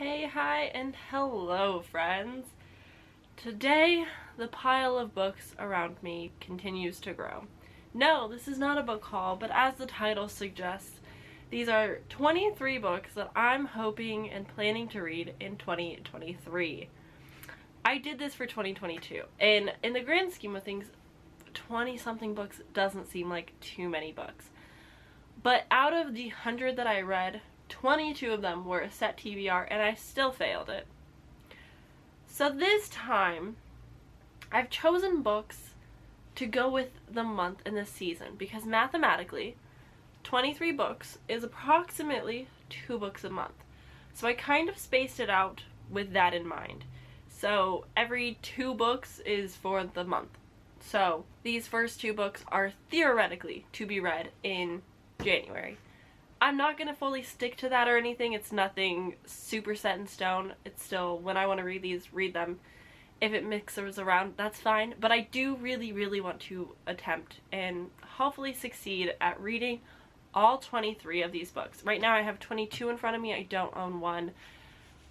Hey, hi, and hello, friends. Today, the pile of books around me continues to grow. No, this is not a book haul, but as the title suggests, these are 23 books that I'm hoping and planning to read in 2023. I did this for 2022, and in the grand scheme of things, 20-something books doesn't seem like too many books. But out of the 100 that I read, 22 of them were a set TBR, and I still failed it. So this time, I've chosen books to go with the month and the season, because mathematically, 23 books is approximately 2 books a month. So I kind of spaced it out with that in mind. So every 2 books is for the month. So these first 2 books are theoretically to be read in January. I'm not going to fully stick to that or anything. It's nothing super set in stone. It's still, when I want to read these, read them. If it mixes around, that's fine. But I do really want to attempt and hopefully succeed at reading all 23 of these books. Right now I have 22 in front of me. I don't own one.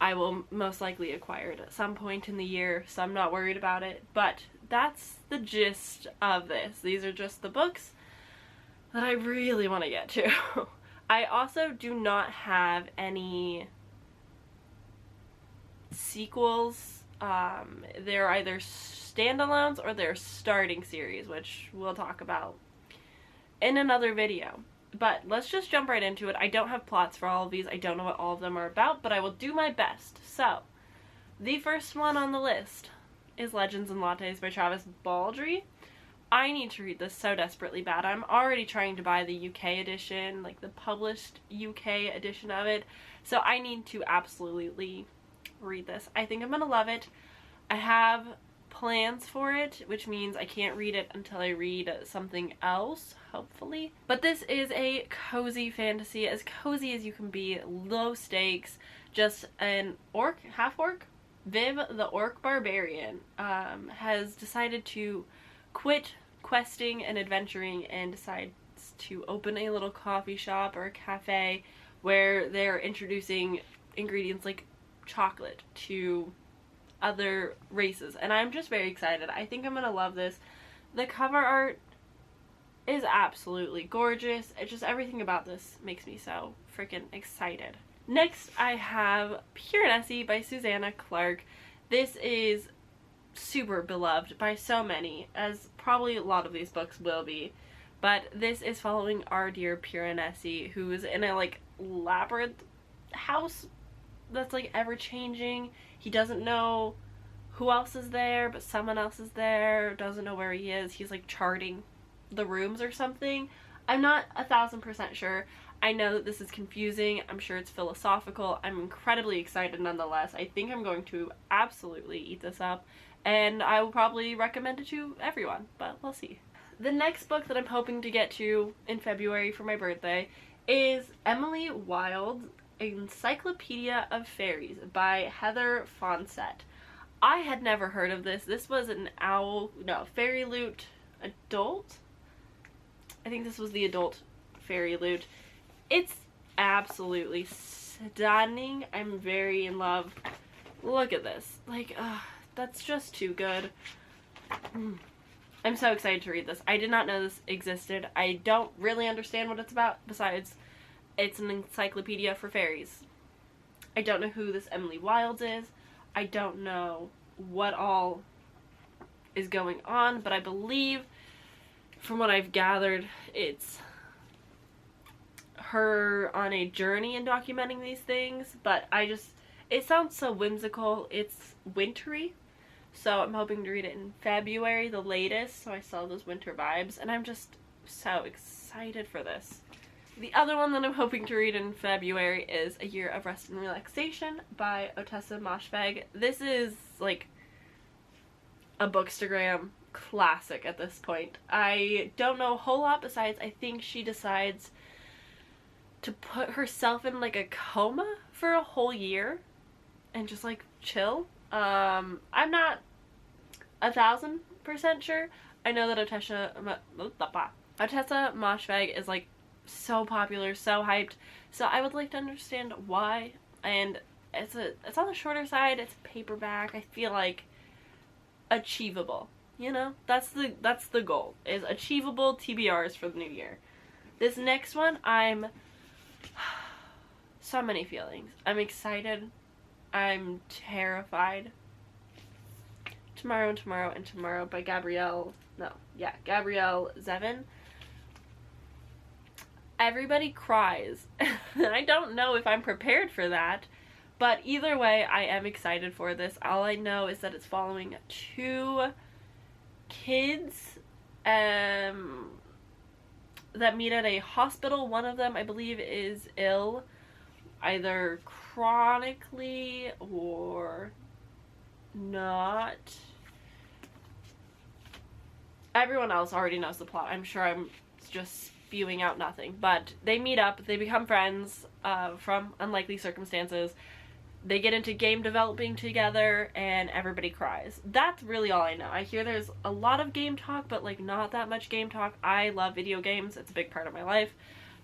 I will most likely acquire it at some point in the year, so I'm not worried about it. But that's the gist of this. These are just the books that I really want to get to. I also do not have any sequels. They're either standalones or they're starting series, which we'll talk about in another video. But let's just jump right into it. I don't have plots for all of these. I don't know what all of them are about, but I will do my best. So, the first one on the list is Legends and Lattes by Travis Baldree. I need to read this so desperately bad. I'm already trying to buy the UK edition, like the published UK edition of it. So I need to absolutely read this. I think I'm gonna love it. I have plans for it, which means I can't read it until I read something else, hopefully. But this is a cozy fantasy, as cozy as you can be, low stakes, just an orc, half-orc? Viv, the orc barbarian, has decided to quit questing and adventuring and decides to open a little coffee shop or a cafe where they're introducing ingredients like chocolate to other races, and I'm just very excited. I think I'm gonna love this. The cover art is absolutely gorgeous. It's just everything about this makes me so freaking excited. Next I have Piranesi by Susanna Clark. This is super beloved by so many, as probably a lot of these books will be, but this is following our dear Piranesi, who is in a like labyrinth house that's like ever changing. He doesn't know who else is there, but someone else is there, doesn't know where he is. He's like charting the rooms or something. I'm not 1000% sure. I know that this is confusing. I'm sure it's philosophical. I'm incredibly excited nonetheless. I think I'm going to absolutely eat this up, and I will probably recommend it to everyone, but we'll see. The next book that I'm hoping to get to in February for my birthday is Emily Wilde's Encyclopedia of Fairies by Heather Fawcett. I had never heard of this. This was an Fairy Loot adult? I think this was the adult Fairy Loot. It's absolutely stunning. I'm very in love. Look at this. Like, that's just too good. I'm so excited to read this. I did not know this existed. I don't really understand what it's about, besides it's an encyclopedia for fairies. I don't know who this Emily Wilde is. I don't know what all is going on, but I believe, from what I've gathered, it's her on a journey in documenting these things. But it sounds so whimsical. It's wintry, so I'm hoping to read it in February, the latest, so I still have those winter vibes, and I'm just so excited for this. The other one that I'm hoping to read in February is A Year of Rest and Relaxation by Ottessa Moshfegh. This is like a bookstagram classic at this point. I don't know a whole lot besides I think she decides to put herself in like a coma for a whole year and just like chill. I'm not 1000% sure. I know that Ottessa Moshfegh is like so popular, so hyped, so I would like to understand why, and it's on the shorter side. It's paperback. I feel like achievable. You know, that's the goal, is achievable TBRs for the new year. This next one, I'm so many feelings. I'm excited. I'm terrified. Tomorrow and Tomorrow and Tomorrow by Gabrielle Zevin. Everybody cries. I don't know if I'm prepared for that, but either way, I am excited for this. All I know is that it's following 2 kids that meet at a hospital. One of them, I believe, is ill, either chronically or not. Everyone else already knows the plot. I'm sure I'm just spewing out nothing. But they meet up, they become friends from unlikely circumstances. They get into game developing together, and everybody cries. That's really all I know. I hear there's a lot of game talk, but like not that much game talk. I love video games. It's a big part of my life.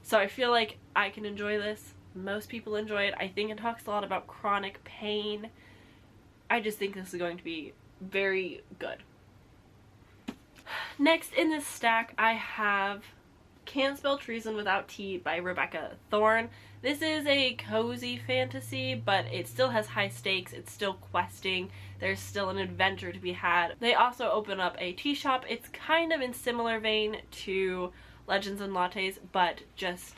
So I feel like I can enjoy this. Most people enjoy it. I think it talks a lot about chronic pain. I just think this is going to be very good. Next in this stack, I have Can't Spell Treason Without T by Rebecca Thorne. This is a cozy fantasy, but it still has high stakes. It's still questing. There's still an adventure to be had. They also open up a tea shop. It's kind of in similar vein to Legends and Lattes, but just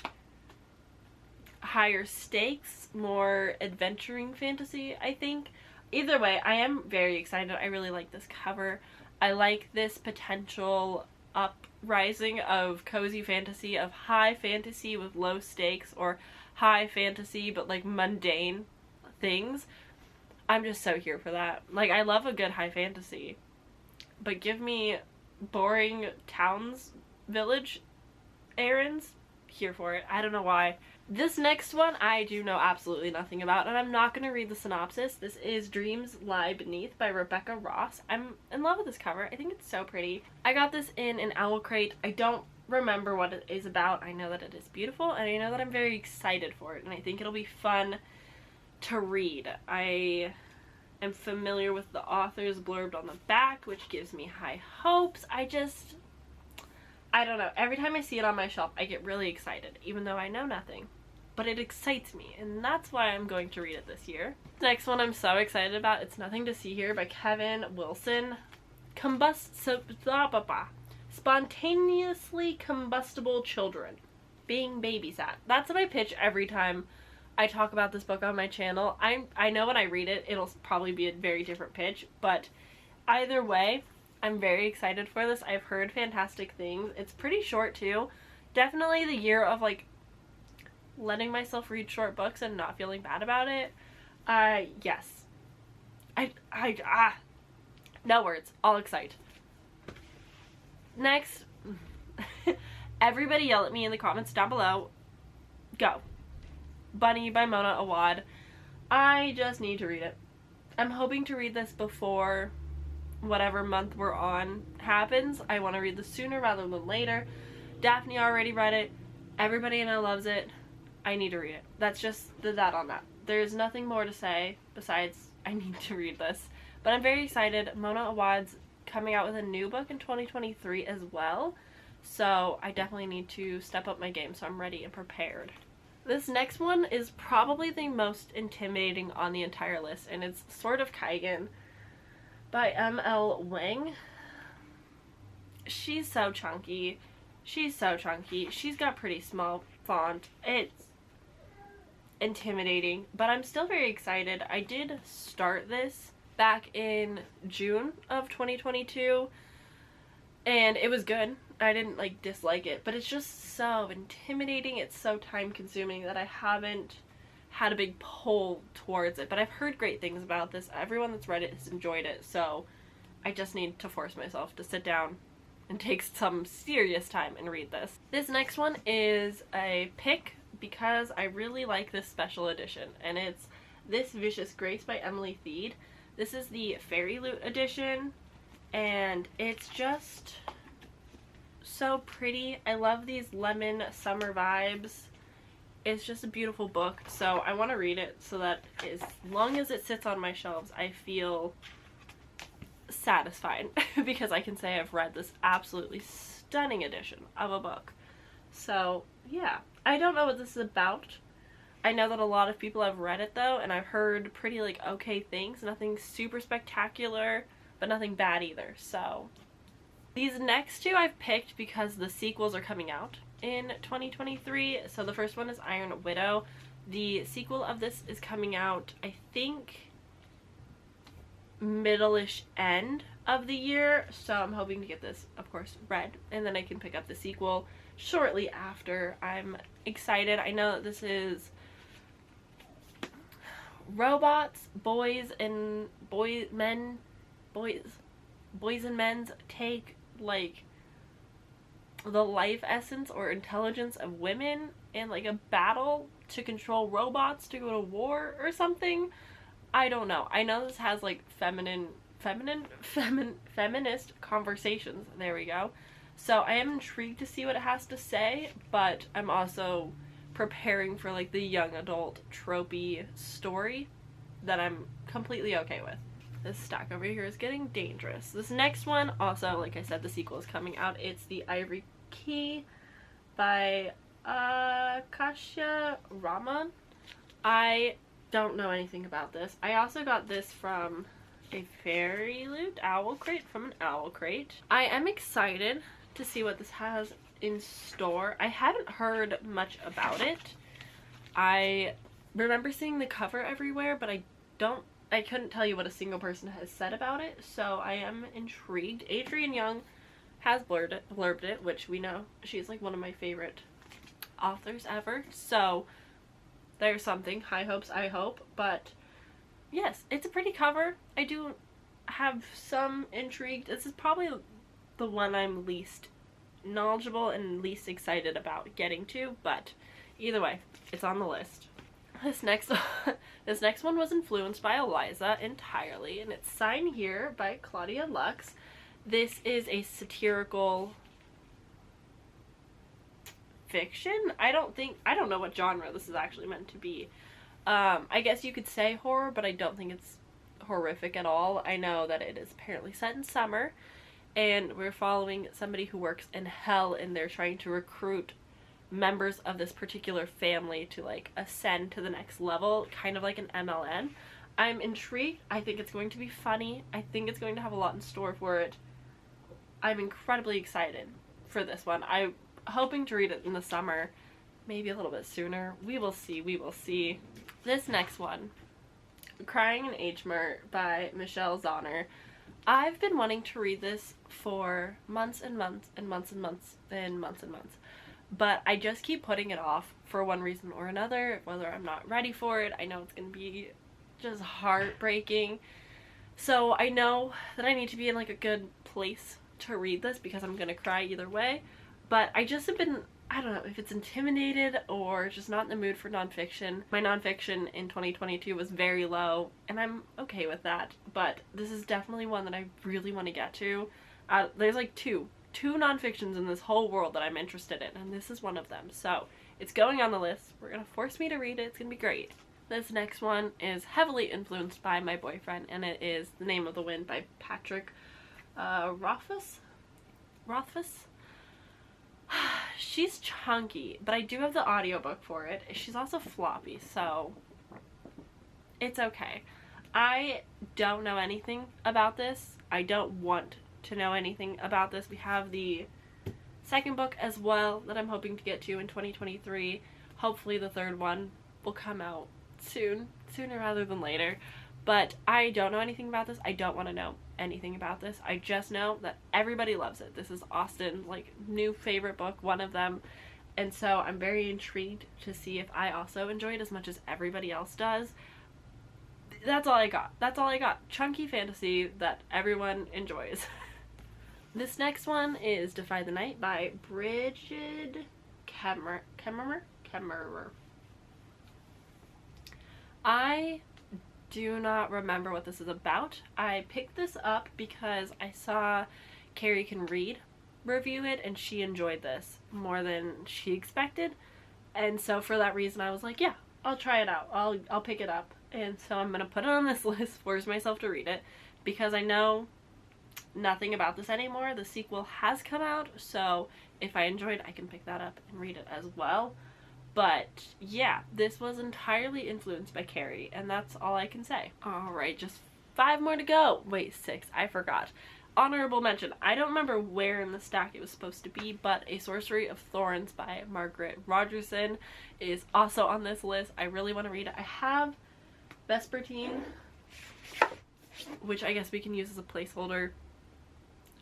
higher stakes, more adventuring fantasy, I think. Either way, I am very excited. I really like this cover. I like this potential uprising of cozy fantasy, of high fantasy with low stakes, or high fantasy but like mundane things. I'm just so here for that. Like, I love a good high fantasy, but give me boring towns, village errands, here for it. I don't know why. This next one I do know absolutely nothing about, and I'm not going to read the synopsis. This is Dreams Lie Beneath by Rebecca Ross. I'm in love with this cover. I think it's so pretty. I got this in an owl crate. I don't remember what it is about. I know that it is beautiful, and I know that I'm very excited for it, and I think it'll be fun to read. I am familiar with the author's blurb on the back, which gives me high hopes. I don't know. Every time I see it on my shelf, I get really excited, even though I know nothing. But it excites me, and that's why I'm going to read it this year. The next one I'm so excited about, It's Nothing to See Here by Kevin Wilson. Spontaneously combustible children being babysat. That's what I pitch every time I talk about this book on my channel. I know when I read it, it'll probably be a very different pitch, but either way, I'm very excited for this. I've heard fantastic things. It's pretty short too. Definitely the year of like letting myself read short books and not feeling bad about it. Yes. No words. I'll excite. Next, everybody yell at me in the comments down below. Go. Bunny by Mona Awad. I just need to read it. I'm hoping to read this before whatever month we're on happens. I want to read this sooner rather than later. Daphne already read it. Everybody I know loves it. I need to read it. That's just that on that. There's nothing more to say besides I need to read this. But I'm very excited. Mona Awad's coming out with a new book in 2023 as well. So I definitely need to step up my game so I'm ready and prepared. This next one is probably the most intimidating on the entire list, and it's Sword of Kagan by M.L. Wang. She's so chunky. She's so chunky. She's got pretty small font. It's intimidating, but I'm still very excited. I did start this back in June of 2022, and it was good. I didn't like dislike it, but it's just so intimidating. It's so time consuming that I haven't had a big pull towards it, but I've heard great things about this. Everyone that's read it has enjoyed it, so I just need to force myself to sit down and take some serious time and read this. This next one is a pick because I really like this special edition, and it's This Vicious Grace by Emily Theed. This is the Fairy Loot edition, and it's just so pretty. I love these lemon summer vibes. It's just a beautiful book, so I want to read it so that as long as it sits on my shelves, I feel satisfied because I can say I've read this absolutely stunning edition of a book. So, yeah. I don't know what this is about. I know that a lot of people have read it though, and I've heard pretty like okay things. Nothing super spectacular, but nothing bad either. So, these next two I've picked because the sequels are coming out in 2023. So the first one is Iron Widow. The sequel of this is coming out, I think, middle-ish end of the year. So I'm hoping to get this, of course, read, and then I can pick up the sequel shortly after. I'm excited. I know that this is robots, boys and men's take like the life essence or intelligence of women in like a battle to control robots to go to war or something. I don't know. I know this has like feminist conversations. There we go. So I am intrigued to see what it has to say, but I'm also preparing for like the young adult tropey story that I'm completely okay with. This stack over here is getting dangerous. This next one, also, like I said, the sequel is coming out. It's the Ivory Key by Kasia Raman. I don't know anything about this. I also got this from a Fairy Loot owl crate, from an owl crate. I am excited to see what this has in store. I haven't heard much about it. I remember seeing the cover everywhere, but I couldn't tell you what a single person has said about it, so I am intrigued. Adrienne Young has blurbed it, which we know she's like one of my favorite authors ever, so there's something. High hopes, I hope. But yes, it's a pretty cover. I do have some intrigue. This is probably the one I'm least knowledgeable and least excited about getting to, but either way, it's on the list. This next one was influenced by Eliza entirely, and it's Sign Here by Claudia Lux. This is a satirical fiction. I don't know what genre this is actually meant to be. I guess you could say horror, but I don't think it's horrific at all. I know that it is apparently set in summer, and we're following somebody who works in hell, and they're trying to recruit members of this particular family to like ascend to the next level, kind of like an MLN. I'm intrigued. I think it's going to be funny. I think it's going to have a lot in store for it. I'm incredibly excited for this one. I'm hoping to read it in the summer, maybe a little bit sooner. We will see. We will see. This next one, Crying in H Mart by Michelle Zauner. I've been wanting to read this for months and months and months and months and months and months. But I just keep putting it off for one reason or another, whether I'm not ready for it. I know it's going to be just heartbreaking. So I know that I need to be in like a good place to read this because I'm going to cry either way. But I just have been, I don't know if it's intimidated or just not in the mood for nonfiction. My nonfiction in 2022 was very low, and I'm okay with that. But this is definitely one that I really want to get to. There's like two nonfictions in this whole world that I'm interested in, and this is one of them. So it's going on the list. We're gonna force me to read it. It's gonna be great. This next one is heavily influenced by my boyfriend, and it is The Name of the Wind by Patrick Rothfuss. She's chunky, but I do have the audiobook for it. She's also floppy, so it's okay. I don't know anything about this. I don't want to know anything about this. We have the second book as well that I'm hoping to get to in 2023. Hopefully the third one will come out sooner rather than later. But I don't know anything about this. I don't want to know anything about this. I just know that everybody loves it. This is Austin's like new favorite book, one of them. And so I'm very intrigued to see if I also enjoy it as much as everybody else does. That's all I got. That's all I got. Chunky fantasy that everyone enjoys. This next one is Defy the Night by Bridget Kemmerer. I do not remember what this is about. I picked this up because I saw Carrie Can Read review it, and she enjoyed this more than she expected. And so for that reason I was like, yeah, I'll try it out. I'll pick it up. And so I'm gonna put it on this list, force myself to read it, because I know nothing about this anymore. The sequel has come out, so if I enjoyed, I can pick that up and read it as well. But yeah, this was entirely influenced by Carrie, and that's all I can say. Alright, just 5 more to go. Wait, 6, I forgot. Honorable mention, I don't remember where in the stack it was supposed to be, but A Sorcery of Thorns by Margaret Rogerson is also on this list. I really want to read it. I have Vespertine, which I guess we can use as a placeholder.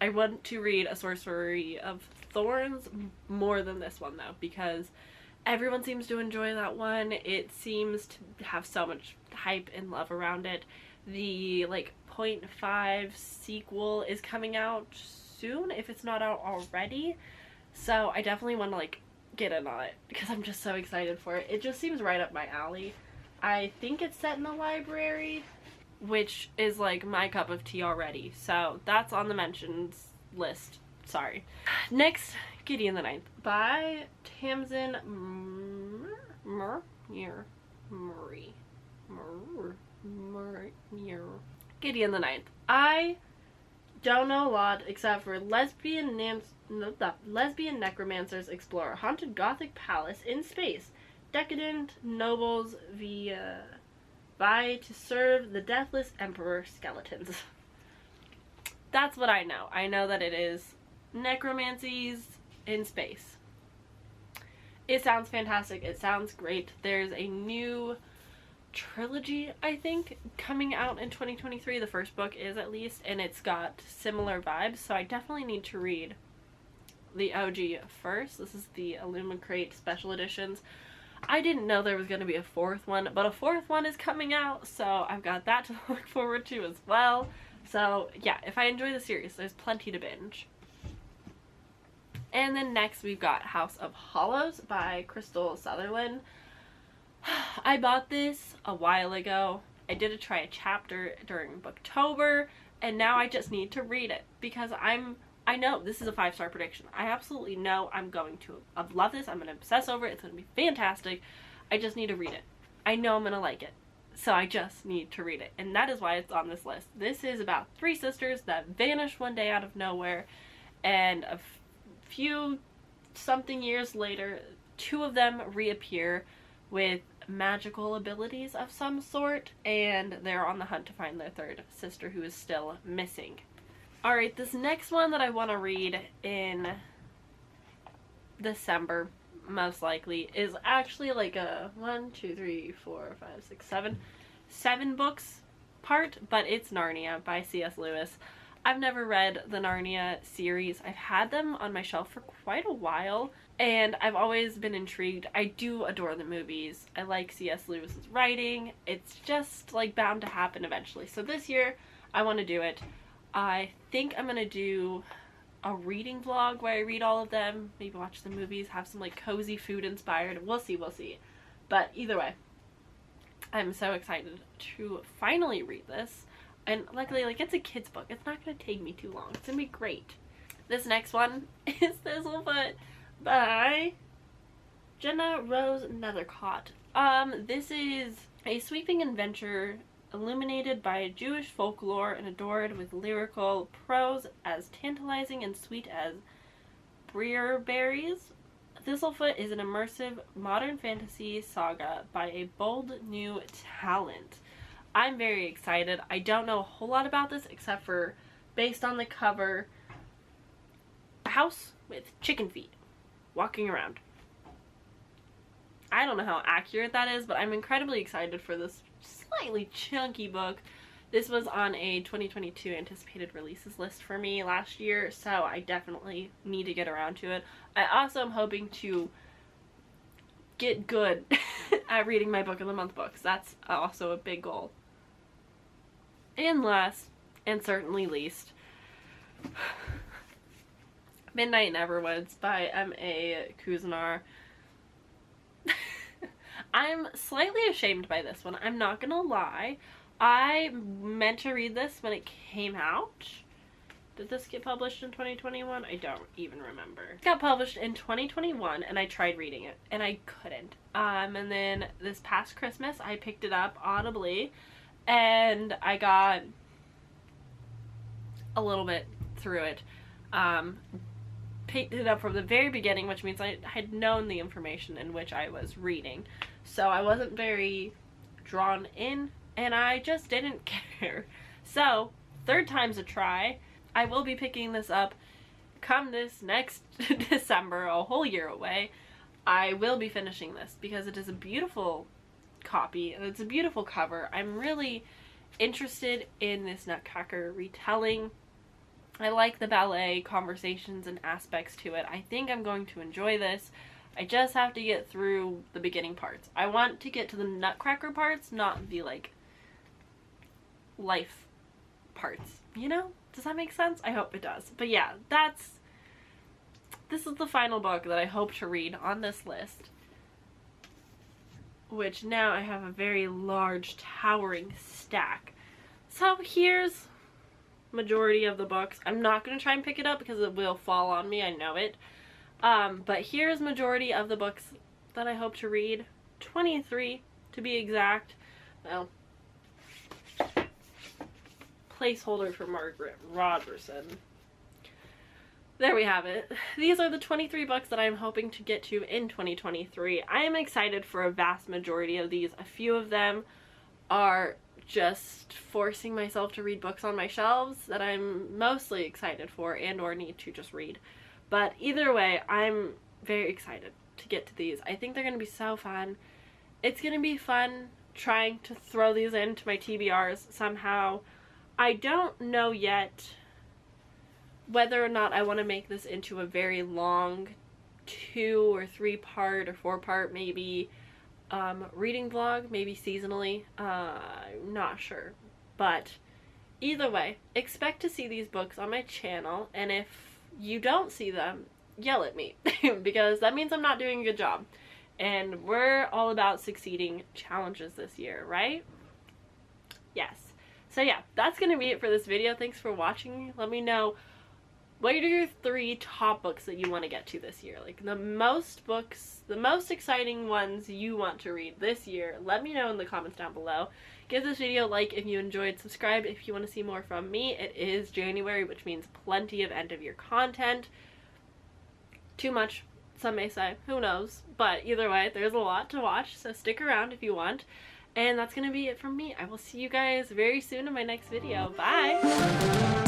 I want to read A Sorcery of Thorns more than this one though, because everyone seems to enjoy that one. It seems to have so much hype and love around it. The like 0.5 sequel is coming out soon, if it's not out already. So I definitely want to like get in on it because I'm just so excited for it. It just seems right up my alley. I think it's set in a library, which is like my cup of tea already. So that's on the mentions list. Sorry. Next, Gideon the Ninth by Tamsin Murray. Gideon the Ninth. I don't know a lot except for lesbian necromancers explore a haunted gothic palace in space. Decadent nobles vie to serve the deathless emperor skeletons. That's what I know. I know that it is necromancies in space. It sounds fantastic. It sounds great. There's a new trilogy, I think, coming out in 2023. The first book is, at least, and it's got similar vibes, so I definitely need to read the OG first. This is the Illumicrate special editions. I didn't know there was going to be a 4th one, but a 4th one is coming out, so I've got that to look forward to as well. So yeah, if I enjoy the series, there's plenty to binge. And then next we've got House of Hollows by Crystal Sutherland. I bought this a while ago. I did try a chapter during Booktober, and now I just need to read it because I know this is a 5-star prediction. I absolutely know I'm going to love this. I'm going to obsess over it. It's going to be fantastic. I just need to read it. I know I'm going to like it. So I just need to read it. And that is why it's on this list. This is about 3 sisters that vanish one day out of nowhere, and a few something years later, 2 of them reappear with magical abilities of some sort, and they're on the hunt to find their 3rd sister who is still missing. Alright, this next one that I want to read in December, most likely, is actually like a 7 books part, but it's Narnia by C.S. Lewis. I've never read the Narnia series. I've had them on my shelf for quite a while, and I've always been intrigued. I do adore the movies. I like C.S. Lewis's writing. It's just like bound to happen eventually. So this year, I want to do it. I think I'm going to do a reading vlog where I read all of them, maybe watch the movies, have some like cozy food inspired. We'll see. But either way, I'm so excited to finally read this. And luckily, like, it's a kid's book. It's not going to take me too long. It's going to be great. This next one is Thistle Foot by Jenna Rose Nethercott. This is a sweeping adventure illuminated by Jewish folklore and adored with lyrical prose as tantalizing and sweet as breer berries. Thistlefoot is an immersive modern fantasy saga by a bold new talent. I'm very excited. I don't know a whole lot about this except for, based on the cover, a house with chicken feet walking around. I don't know how accurate that is, but I'm incredibly excited for this slightly chunky book. This was on a 2022 anticipated releases list for me last year, so I definitely need to get around to it. I also am hoping to get good at reading my book of the month books. That's also a big goal. And last, and certainly least, Midnight Neverwoods by M.A. Kuzanar. I'm slightly ashamed by this one. I'm not gonna lie. I meant to read this when it came out, Did this get published in 2021? I don't even remember. It got published in 2021 and I tried reading it and I couldn't. And then this past Christmas I picked it up audibly and I got a little bit through it. Picked it up from the very beginning, which means I had known the information in which I was reading. So I wasn't very drawn in and I just didn't care. So, third time's a try. I will be picking this up come this next December, a whole year away. I will be finishing this because it is a beautiful copy and it's a beautiful cover. I'm really interested in this Nutcracker retelling. I like the ballet conversations and aspects to it. I think I'm going to enjoy this. I just have to get through the beginning parts. I want to get to the Nutcracker parts, not the like life parts, you know? Does that make sense? I hope it does. But yeah, this is the final book that I hope to read on this list, which now I have a very large towering stack. So here's majority of the books. I'm not going to try and pick it up because it will fall on me, I know it. But here's majority of the books that I hope to read. 23 to be exact. Well, placeholder for Margaret Robertson. There we have it. These are the 23 books that I'm hoping to get to in 2023. I am excited for a vast majority of these. A few of them are just forcing myself to read books on my shelves that I'm mostly excited for and or need to just read. But either way, I'm very excited to get to these. I think they're going to be so fun. It's going to be fun trying to throw these into my TBRs somehow. I don't know yet whether or not I want to make this into a very long 2 or 3 part or 4 part maybe reading vlog, maybe seasonally. I'm not sure. But either way, expect to see these books on my channel, and if you don't see them, yell at me because that means I'm not doing a good job. And we're all about succeeding challenges this year, right? Yes. So yeah, that's gonna be it for this video. Thanks for watching. Let me know, what are your 3 top books that you want to get to this year? Like the most books, the most exciting ones you want to read this year. Let me know in the comments down below. Give this video a like if you enjoyed. Subscribe if you want to see more from me. It is January, which means plenty of end of year content. Too much, some may say. Who knows? But either way, there's a lot to watch, so stick around if you want. And that's going to be it from me. I will see you guys very soon in my next video. Bye!